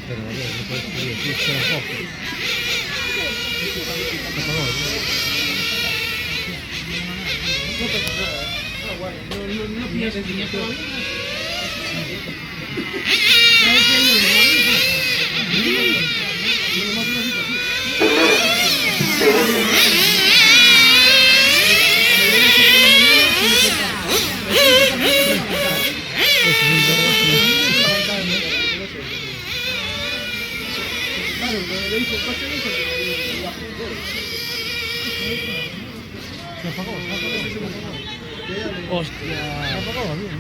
Pero a ver, no puedes subir, sí, espera un poco. Está apagado, No pasa nada. Ah, guay. No pillas el dinero todavía. Claro, le dice el coche no se le baja el gol. se apagó, se apagó. Se apagó. Hostia. Se apagó, bien.